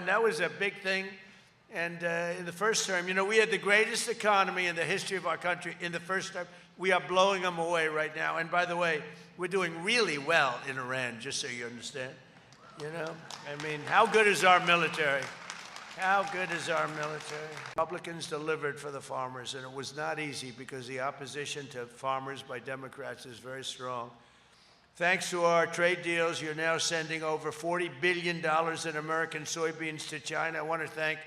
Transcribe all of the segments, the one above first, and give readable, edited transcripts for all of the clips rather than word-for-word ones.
and that was a big thing. And in the first term, we had the greatest economy in the history of our country in the first term. We are blowing them away right now. And by the way, we're doing really well in Iran, just so you understand. I mean, how good is our military? How good is our military? Republicans delivered for the farmers, and it was not easy because the opposition to farmers by Democrats is very strong. Thanks to our trade deals, you're now sending over $40 billion in American soybeans to China. I want to thank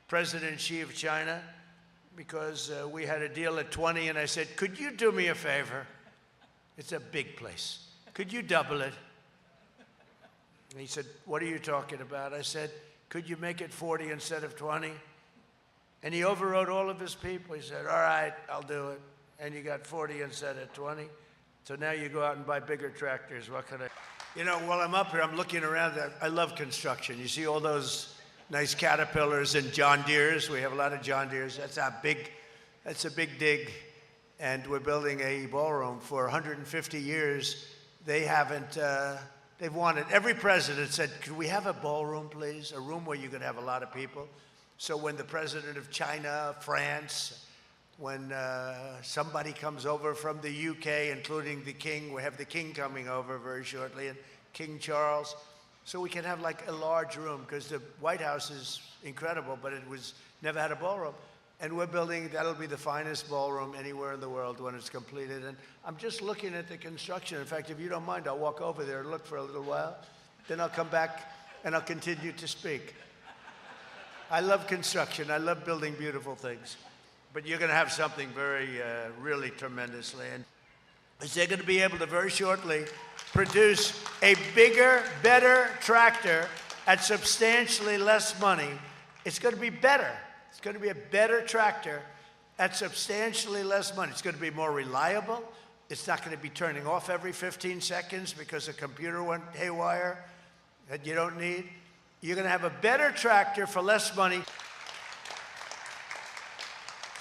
President Xi of China, because we had a deal at 20, and I said, could you do me a favor? It's a big place. Could you double it? And he said, what are you talking about? I said, could you make it 40 instead of 20? And he overrode all of his people. He said, all right, I'll do it. And you got 40 instead of 20. So now you go out and buy bigger tractors. What can I? While I'm up here, I'm looking around. I love construction. You see all those nice Caterpillars and John Deeres. We have a lot of John Deeres. That's a big dig. And we're building a ballroom. For 150 years, they haven't, they've wanted, every president said, could we have a ballroom, please? A room where you could have a lot of people. So when the president of China, France, when somebody comes over from the UK, including the king, we have the king coming over very shortly, and King Charles, so we can have like a large room, because the White House is incredible, but it was never had a ballroom. And we're building, that'll be the finest ballroom anywhere in the world when it's completed. And I'm just looking at the construction. In fact, if you don't mind, I'll walk over there and look for a little while. Then I'll come back and I'll continue to speak. I love construction. I love building beautiful things. But you're going to have something very, really tremendously. And they're going to be able to very shortly produce a bigger, better tractor at substantially less money. It's going to be better. It's going to be a better tractor at substantially less money. It's going to be more reliable. It's not going to be turning off every 15 seconds because a computer went haywire that you don't need. You're going to have a better tractor for less money.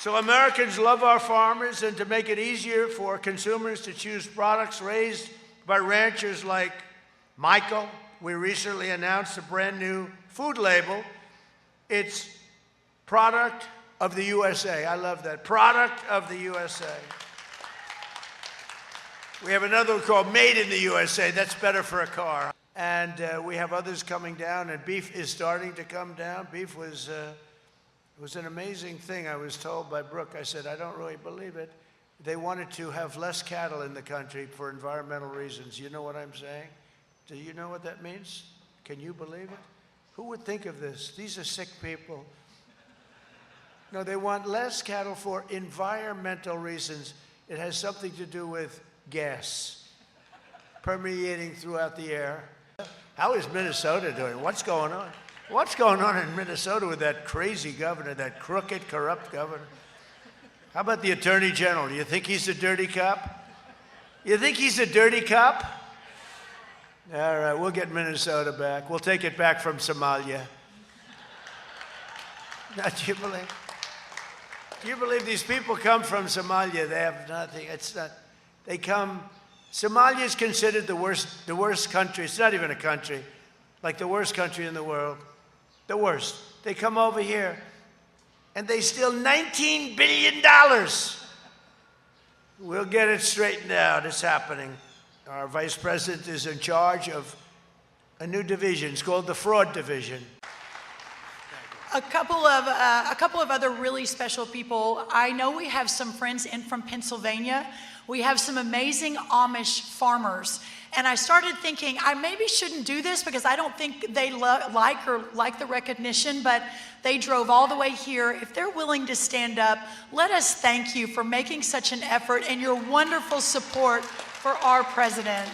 So Americans love our farmers, and to make it easier for consumers to choose products raised by ranchers like Michael, we recently announced a brand new food label. It's Product of the USA. I love that. Product of the USA. We have another one called Made in the USA. That's better for a car. And we have others coming down, and beef is starting to come down. Beef was an amazing thing. I was told by Brooke, I said, I don't really believe it. They wanted to have less cattle in the country for environmental reasons. You know what I'm saying? Do you know what that means? Can you believe it? Who would think of this? These are sick people. No, they want less cattle for environmental reasons. It has something to do with gas permeating throughout the air. How is Minnesota doing? What's going on? What's going on in Minnesota with that crazy governor, that crooked, corrupt governor? How about the Attorney General? Do you think he's a dirty cop? You think he's a dirty cop? All right, we'll get Minnesota back. We'll take it back from Somalia. Now, do you believe these people come from Somalia? They have nothing. It's not. They come. Somalia is considered the worst country. It's not even a country, like the worst country in the world. The worst. They come over here, and they steal $19 billion. We'll get it straightened out. It's happening. Our vice president is in charge of a new division. It's called the Fraud Division. A couple of other really special people. I know we have some friends in from Pennsylvania. We have some amazing Amish farmers. And I started thinking, I maybe shouldn't do this because I don't think they like the recognition, but they drove all the way here. If they're willing to stand up, let us thank you for making such an effort and your wonderful support for our president.